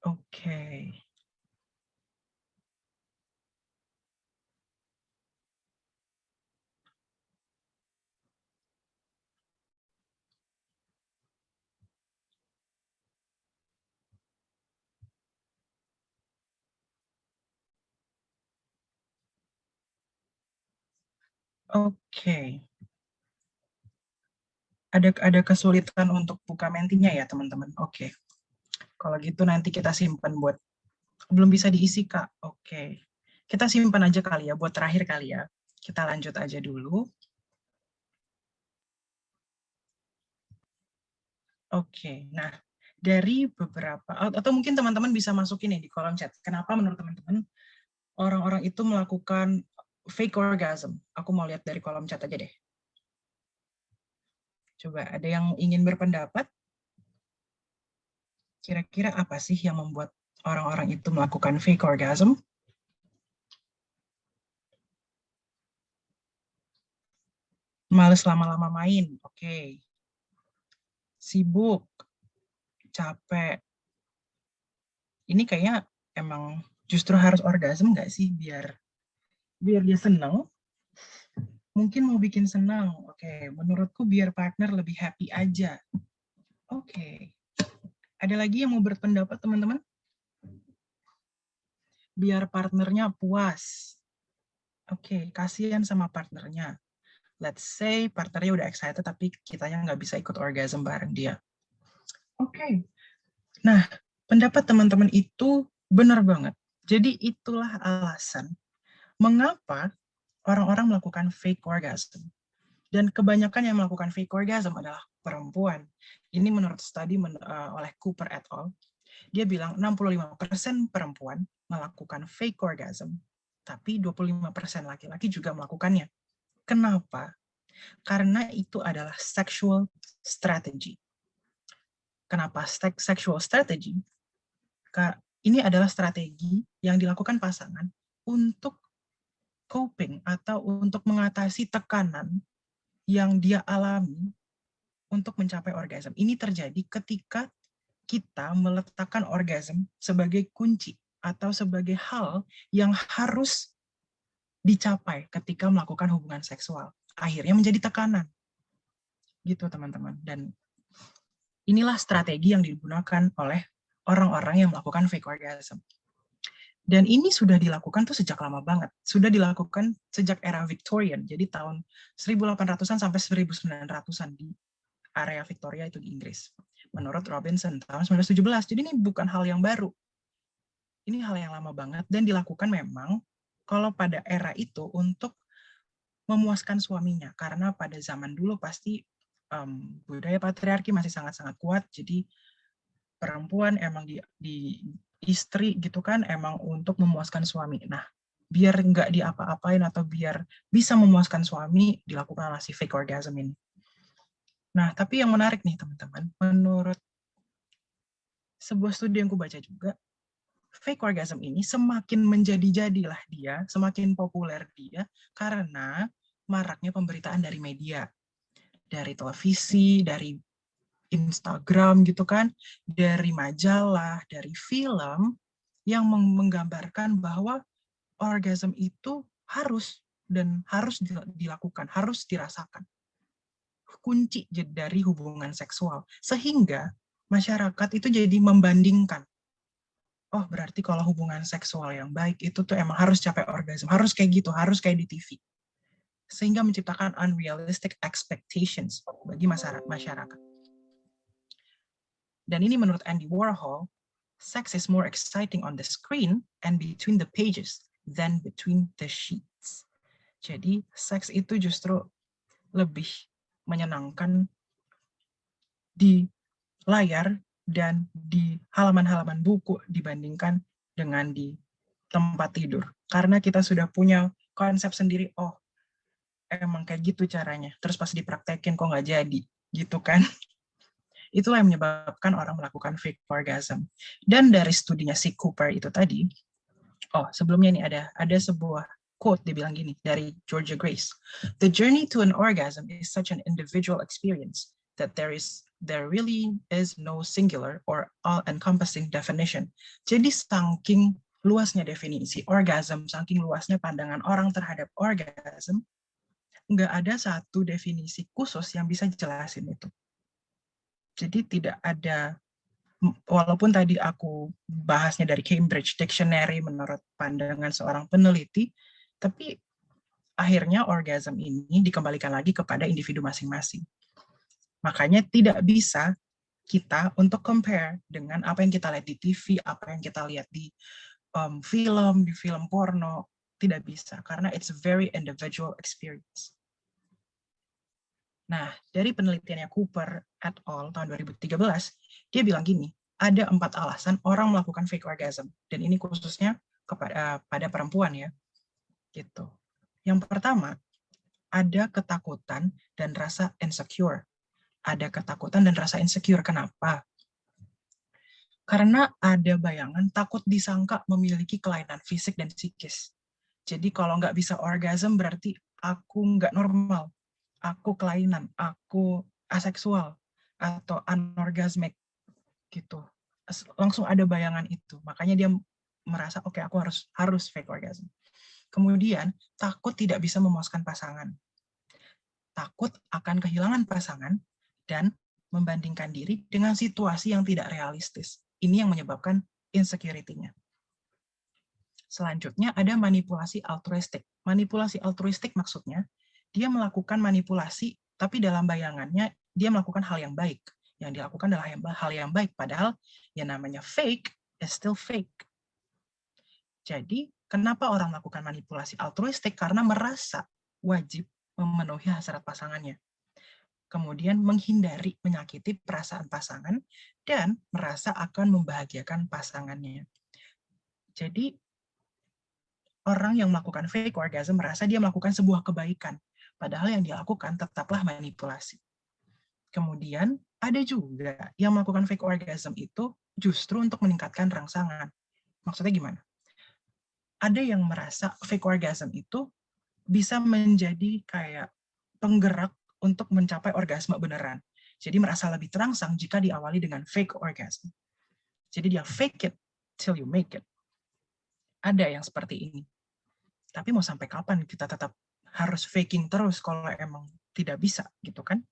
Oke. Oke. Ada kesulitan untuk buka mentinya ya, teman-teman? Oke. Kalau gitu nanti kita simpan buat belum bisa diisi, Kak. Oke. Kita simpan aja kali ya buat terakhir kali ya. Kita lanjut aja dulu. Oke. Nah, dari beberapa atau mungkin teman-teman bisa masukin di kolom chat. Kenapa menurut teman-teman orang-orang itu melakukan fake orgasm? Aku mau lihat dari kolom chat aja deh. Coba ada yang ingin berpendapat? Kira-kira apa sih yang membuat orang-orang itu melakukan fake orgasm? Males lama-lama main, oke. Sibuk, capek. Ini kayaknya emang justru harus orgasm nggak sih biar dia senang? Mungkin mau bikin senang, oke. Menurutku biar partner lebih happy aja. Oke. Ada lagi yang mau berpendapat, teman-teman? Biar partnernya puas. Oke, kasihan sama partnernya. Let's say partnernya udah excited, tapi kitanya nggak bisa ikut orgasm bareng dia. Oke. Nah, pendapat teman-teman itu benar banget. Jadi itulah alasan mengapa orang-orang melakukan fake orgasm. Dan kebanyakan yang melakukan fake orgasm adalah perempuan. Ini menurut studi oleh Cooper et al. Dia bilang 65% perempuan melakukan fake orgasm, tapi 25% laki-laki juga melakukannya. Kenapa? Karena itu adalah sexual strategy. Kenapa sexual strategy? Ini adalah strategi yang dilakukan pasangan untuk coping atau untuk mengatasi tekanan yang dia alami untuk mencapai orgasm. Ini terjadi ketika kita meletakkan orgasm sebagai kunci atau sebagai hal yang harus dicapai ketika melakukan hubungan seksual. Akhirnya menjadi tekanan. Gitu teman-teman. Dan inilah strategi yang digunakan oleh orang-orang yang melakukan fake orgasm. Dan ini sudah dilakukan tuh sejak lama banget. Sudah dilakukan sejak era Victorian, jadi tahun 1800-an sampai 1900-an di area Victoria itu di Inggris. Menurut Robinson tahun 1917. Jadi ini bukan hal yang baru. Ini hal yang lama banget dan dilakukan memang kalau pada era itu untuk memuaskan suaminya, karena pada zaman dulu pasti budaya patriarki masih sangat-sangat kuat, jadi perempuan emang di istri gitu kan emang untuk memuaskan suami. Nah, biar nggak diapa-apain atau biar bisa memuaskan suami, dilakukanlah si fake orgasm ini. Nah, tapi yang menarik nih teman-teman, menurut sebuah studi yang aku baca juga, fake orgasm ini semakin menjadi-jadilah dia, semakin populer dia, karena maraknya pemberitaan dari media, dari televisi, dari Instagram gitu kan, dari majalah, dari film, yang menggambarkan bahwa orgasm itu harus dan harus dilakukan, harus dirasakan. Kunci dari hubungan seksual. Sehingga masyarakat itu jadi membandingkan. Oh, berarti kalau hubungan seksual yang baik itu tuh emang harus capai orgasm, harus kayak gitu, harus kayak di TV. Sehingga menciptakan unrealistic expectations bagi masyarakat. Dan ini menurut Andy Warhol, sex is more exciting on the screen and between the pages than between the sheets. Jadi, seks itu justru lebih menyenangkan di layar dan di halaman-halaman buku dibandingkan dengan di tempat tidur. Karena kita sudah punya konsep sendiri, oh emang kayak gitu caranya. Terus pas dipraktekin kok nggak jadi, gitu kan. Itulah yang menyebabkan orang melakukan fake orgasm. Dan dari studinya si Cooper itu tadi, oh sebelumnya nih ada sebuah quote, dia bilang gini, dari Georgia Grace. The journey to an orgasm is such an individual experience that there really is no singular or all-encompassing definition. Jadi saking luasnya definisi orgasm, saking luasnya pandangan orang terhadap orgasm, nggak ada satu definisi khusus yang bisa jelasin itu. Jadi tidak ada, walaupun tadi aku bahasnya dari Cambridge Dictionary menurut pandangan seorang peneliti, tapi akhirnya orgasm ini dikembalikan lagi kepada individu masing-masing. Makanya tidak bisa kita untuk compare dengan apa yang kita lihat di TV, apa yang kita lihat di film porno, tidak bisa, karena it's a very individual experience. Nah, dari penelitiannya Cooper et al. Tahun 2013, dia bilang gini, ada 4 alasan orang melakukan fake orgasm, dan ini khususnya pada perempuan ya. Gitu. Yang pertama, ada ketakutan dan rasa insecure. Ada ketakutan dan rasa insecure. Kenapa? Karena ada bayangan takut disangka memiliki kelainan fisik dan psikis. Jadi kalau nggak bisa orgasm berarti aku nggak normal, aku kelainan, aku aseksual, atau anorgasmic, gitu. Langsung ada bayangan itu. Makanya dia merasa, oke, aku harus fake orgasm. Kemudian, takut tidak bisa memuaskan pasangan. Takut akan kehilangan pasangan dan membandingkan diri dengan situasi yang tidak realistis. Ini yang menyebabkan insecurity-nya. Selanjutnya ada manipulasi altruistik. Manipulasi altruistik maksudnya dia melakukan manipulasi tapi dalam bayangannya dia melakukan hal yang baik. Yang dilakukan adalah hal yang baik, padahal yang namanya fake is still fake. Jadi, kenapa orang melakukan manipulasi altruistik? Karena merasa wajib memenuhi hasrat pasangannya. Kemudian menghindari menyakiti perasaan pasangan dan merasa akan membahagiakan pasangannya. Jadi, orang yang melakukan fake orgasm merasa dia melakukan sebuah kebaikan, padahal yang dia lakukan tetaplah manipulasi. Kemudian ada juga yang melakukan fake orgasm itu justru untuk meningkatkan rangsangan. Maksudnya gimana? Ada yang merasa fake orgasm itu bisa menjadi kayak penggerak untuk mencapai orgasme beneran. Jadi merasa lebih terangsang jika diawali dengan fake orgasm. Jadi dia fake it till you make it. Ada yang seperti ini. Tapi mau sampai kapan kita tetap harus faking terus kalau emang tidak bisa, gitu kan?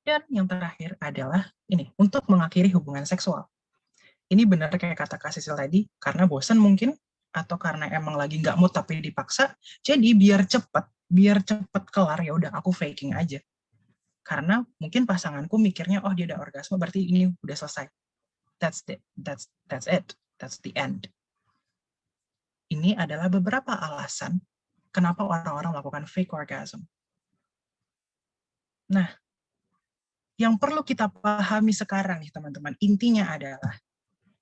Dan yang terakhir adalah ini, untuk mengakhiri hubungan seksual. Ini benar kayak kata Kak Sisil tadi, karena bosan mungkin, atau karena emang lagi nggak mood tapi dipaksa. Jadi biar cepet kelar, ya udah aku faking aja. Karena mungkin pasanganku mikirnya, oh dia udah orgasme, berarti ini udah selesai. That's it. That's the end. Ini adalah beberapa alasan kenapa orang-orang melakukan fake orgasm. Nah, yang perlu kita pahami sekarang nih teman-teman, intinya adalah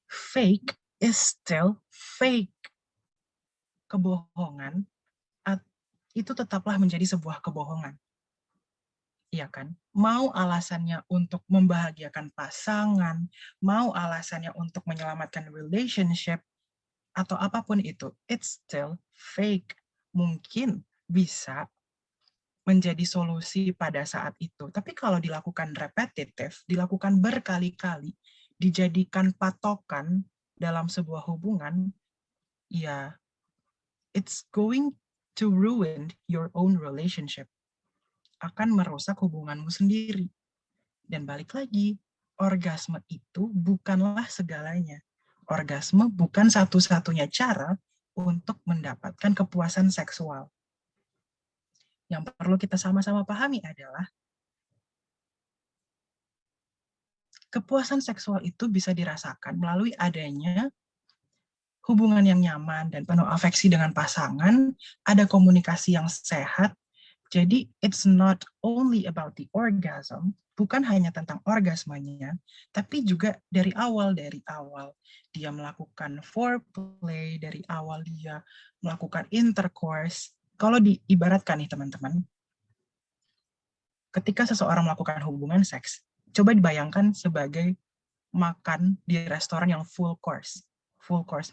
fake is still fake. Kebohongan itu tetaplah menjadi sebuah kebohongan. Iya kan? Mau alasannya untuk membahagiakan pasangan, mau alasannya untuk menyelamatkan relationship, atau apapun itu, it's still fake. Mungkin bisa menjadi solusi pada saat itu. Tapi kalau dilakukan repetitif, dilakukan berkali-kali, dijadikan patokan dalam sebuah hubungan, ya it's going to ruin your own relationship. Akan merusak hubunganmu sendiri. Dan balik lagi, orgasme itu bukanlah segalanya. Orgasme bukan satu-satunya cara untuk mendapatkan kepuasan seksual. Yang perlu kita sama-sama pahami adalah kepuasan seksual itu bisa dirasakan melalui adanya hubungan yang nyaman dan penuh afeksi dengan pasangan, ada komunikasi yang sehat. Jadi it's not only about the orgasm, bukan hanya tentang orgasmenya, tapi juga dari awal dia melakukan foreplay, dari awal dia melakukan intercourse. Kalau diibaratkan nih teman-teman, ketika seseorang melakukan hubungan seks, coba dibayangkan sebagai makan di restoran yang full course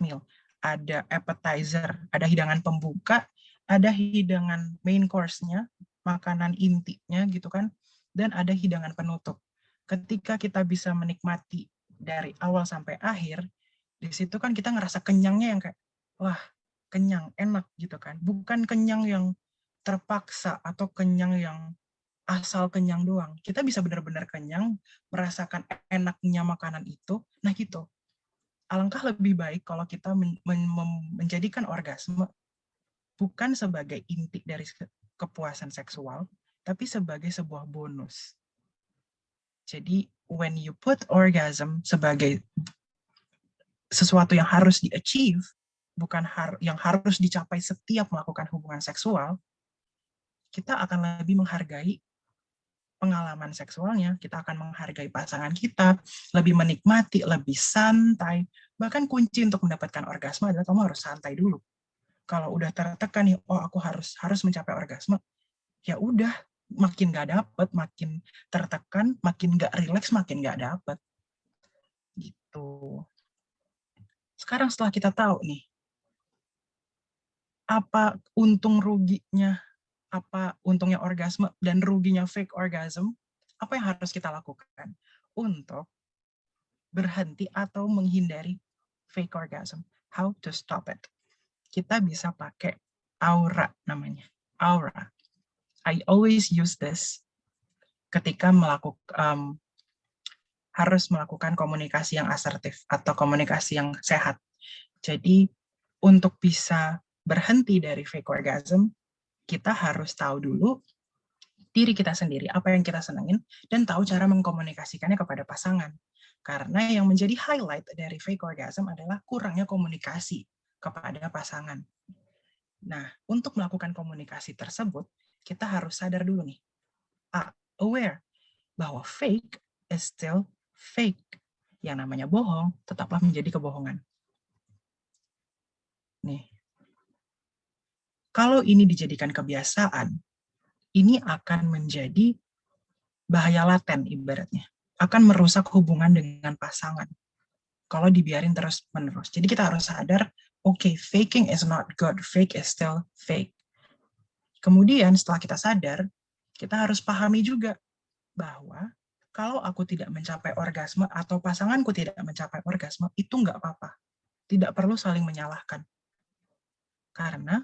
meal. Ada appetizer, ada hidangan pembuka, ada hidangan main course-nya, makanan intinya gitu kan, dan ada hidangan penutup. Ketika kita bisa menikmati dari awal sampai akhir, di situ kan kita ngerasa kenyangnya yang kayak, wah, kenyang, enak gitu kan. Bukan kenyang yang terpaksa atau kenyang yang asal kenyang doang. Kita bisa benar-benar kenyang, merasakan enaknya makanan itu. Nah gitu. Alangkah lebih baik kalau kita menjadikan orgasme bukan sebagai inti dari kepuasan seksual, tapi sebagai sebuah bonus. Jadi, when you put orgasm sebagai sesuatu yang harus di-achieve, bukan yang harus dicapai setiap melakukan hubungan seksual, kita akan lebih menghargai pengalaman seksualnya, kita akan menghargai pasangan kita, lebih menikmati, lebih santai. Bahkan kunci untuk mendapatkan orgasme adalah kamu harus santai dulu. Kalau udah tertekan nih, oh aku harus mencapai orgasme, ya udah, makin gak dapet, makin tertekan, makin gak rileks, makin gak dapet. Gitu. Sekarang setelah kita tahu nih, apa untung ruginya, apa untungnya orgasme dan ruginya fake orgasm, apa yang harus kita lakukan untuk berhenti atau menghindari fake orgasm? How to stop it? Kita bisa pakai aura namanya. Aura. I always use this ketika harus melakukan komunikasi yang asertif atau komunikasi yang sehat. Jadi untuk bisa berhenti dari fake orgasm, kita harus tahu dulu diri kita sendiri, apa yang kita senengin, dan tahu cara mengkomunikasikannya kepada pasangan. Karena yang menjadi highlight dari fake orgasm adalah kurangnya komunikasi kepada pasangan. Nah, untuk melakukan komunikasi tersebut, kita harus sadar dulu nih, aware bahwa fake is still fake. Yang namanya bohong tetaplah menjadi kebohongan. Nih, kalau ini dijadikan kebiasaan, ini akan menjadi bahaya laten ibaratnya. Akan merusak hubungan dengan pasangan. Kalau dibiarin terus-menerus. Jadi kita harus sadar, okay, faking is not good. Fake is still fake. Kemudian setelah kita sadar, kita harus pahami juga bahwa kalau aku tidak mencapai orgasme atau pasanganku tidak mencapai orgasme, itu nggak apa-apa. Tidak perlu saling menyalahkan. Karena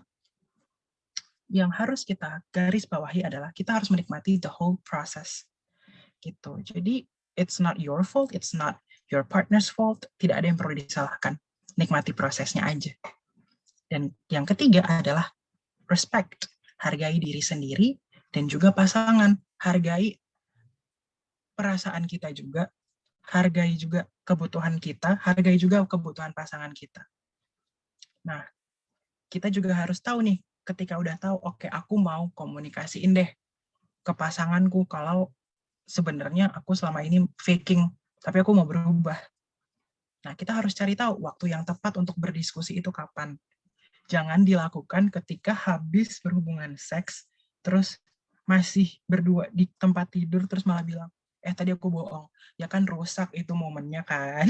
yang harus kita garis bawahi adalah kita harus menikmati the whole process. Gitu. Jadi it's not your fault, it's not your partner's fault, tidak ada yang perlu disalahkan. Nikmati prosesnya aja. Dan yang ketiga adalah respect. Hargai diri sendiri dan juga pasangan. Hargai perasaan kita juga, hargai juga kebutuhan kita, hargai juga kebutuhan pasangan kita. Nah, kita juga harus tahu nih, ketika udah tahu, oke, aku mau komunikasiin deh ke pasanganku kalau sebenarnya aku selama ini faking, tapi aku mau berubah. Nah, kita harus cari tahu waktu yang tepat untuk berdiskusi itu kapan. Jangan dilakukan ketika habis berhubungan seks, terus masih berdua di tempat tidur, terus malah bilang, tadi aku bohong. Ya kan rusak itu momennya kan.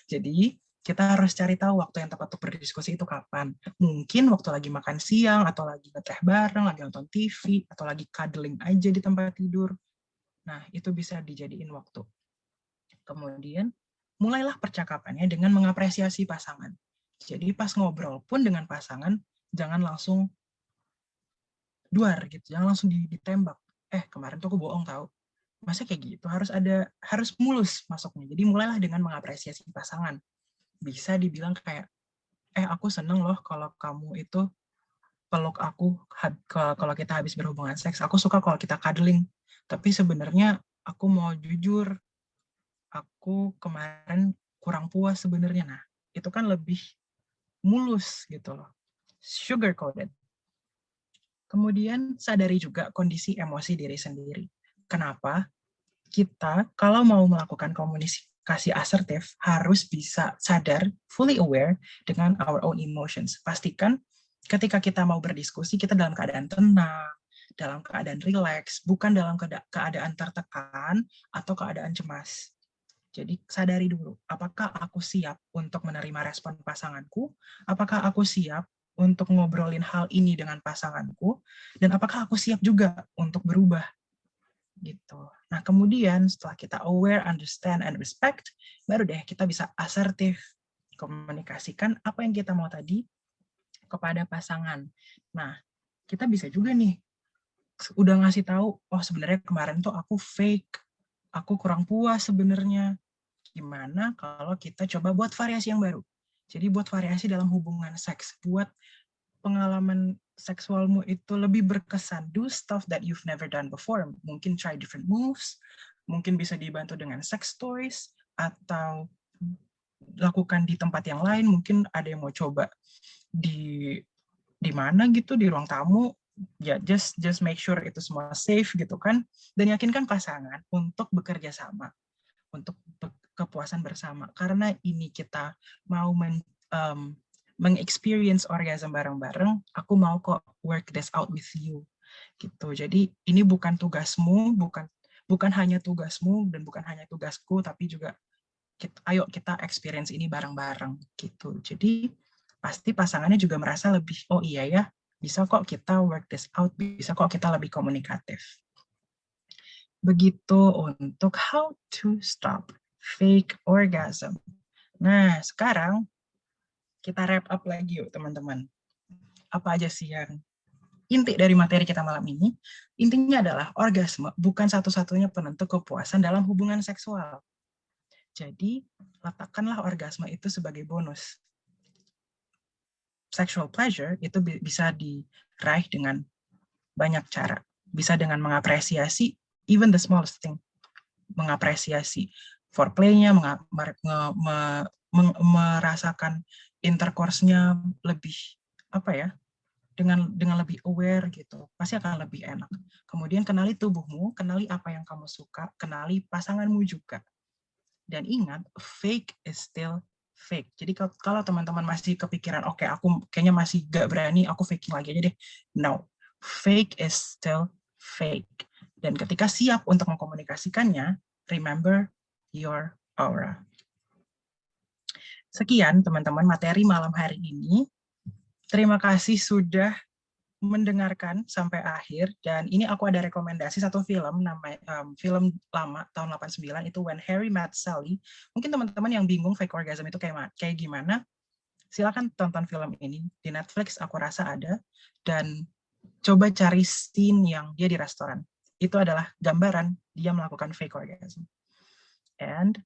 Jadi, kita harus cari tahu waktu yang tepat untuk berdiskusi itu kapan. Mungkin waktu lagi makan siang, atau lagi ngeteh bareng, lagi nonton TV, atau lagi cuddling aja di tempat tidur. Nah, itu bisa dijadiin waktu. Kemudian, mulailah percakapannya dengan mengapresiasi pasangan. Jadi pas ngobrol pun dengan pasangan, jangan langsung duar gitu, jangan langsung ditembak. Kemarin tuh aku bohong tahu. Masa kayak gitu? Harus mulus masuknya. Jadi mulailah dengan mengapresiasi pasangan. Bisa dibilang kayak, aku seneng loh kalau kamu itu peluk aku kalau kita habis berhubungan seks. Aku suka kalau kita cuddling. Tapi sebenarnya aku mau jujur, aku kemarin kurang puas sebenarnya. Nah, itu kan lebih mulus gitu loh. Sugar coated. Kemudian sadari juga kondisi emosi diri sendiri. Kenapa? Kita kalau mau melakukan komunikasi asertif harus bisa sadar, fully aware dengan our own emotions. Pastikan ketika kita mau berdiskusi, kita dalam keadaan tenang, dalam keadaan rileks, bukan dalam keadaan tertekan atau keadaan cemas. Jadi sadari dulu, apakah aku siap untuk menerima respon pasanganku? Apakah aku siap untuk ngobrolin hal ini dengan pasanganku? Dan apakah aku siap juga untuk berubah? Gitu. Nah, kemudian setelah kita aware, understand, and respect, baru deh kita bisa asertif komunikasikan apa yang kita mau tadi kepada pasangan. Nah, kita bisa juga nih, udah ngasih tahu, oh sebenarnya kemarin tuh aku fake, aku kurang puas sebenarnya. Gimana kalau kita coba buat variasi yang baru? Jadi buat variasi dalam hubungan seks, buat pengalaman seksualmu itu lebih berkesan. Do stuff that you've never done before. Mungkin try different moves, mungkin bisa dibantu dengan sex toys, atau lakukan di tempat yang lain. Mungkin ada yang mau coba di mana gitu, di ruang tamu. Ya, just make sure itu semua safe gitu kan. Dan yakinkan pasangan untuk bekerja sama, untuk kepuasan bersama. Karena ini kita mau meng-experience orgasm bareng-bareng, aku mau kok work this out with you. Gitu. Jadi ini bukan tugasmu, bukan hanya tugasmu dan bukan hanya tugasku, tapi juga ayo kita experience ini bareng-bareng gitu. Jadi pasti pasangannya juga merasa lebih, oh iya ya, bisa kok kita work this out, bisa kok kita lebih komunikatif. Begitu untuk how to stop fake orgasm. Nah, sekarang kita wrap up lagi yuk teman-teman. Apa aja sih yang inti dari materi kita malam ini? Intinya adalah orgasme bukan satu-satunya penentu kepuasan dalam hubungan seksual. Jadi, letakkanlah orgasme itu sebagai bonus. Sexual pleasure itu bisa diraih dengan banyak cara. Bisa dengan mengapresiasi even the smallest thing. Mengapresiasi foreplay-nya, merasakan intercourse-nya lebih dengan lebih aware gitu, pasti akan lebih enak. Kemudian kenali tubuhmu, kenali apa yang kamu suka, kenali pasanganmu juga. Dan ingat, fake is still fake. Jadi kalau teman-teman masih kepikiran, oke, aku kayaknya masih gak berani, aku faking lagi aja deh. No, fake is still fake. Dan ketika siap untuk mengkomunikasikannya, remember your aura. Sekian teman-teman materi malam hari ini. Terima kasih sudah mendengarkan sampai akhir, dan ini aku ada rekomendasi satu film, film lama tahun 89 itu When Harry Met Sally. Mungkin teman-teman yang bingung fake orgasm itu kayak gimana, silakan tonton film ini di Netflix, aku rasa ada, dan coba cari scene yang dia di restoran. Itu adalah gambaran dia melakukan fake orgasm. And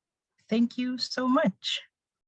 Thank you so much.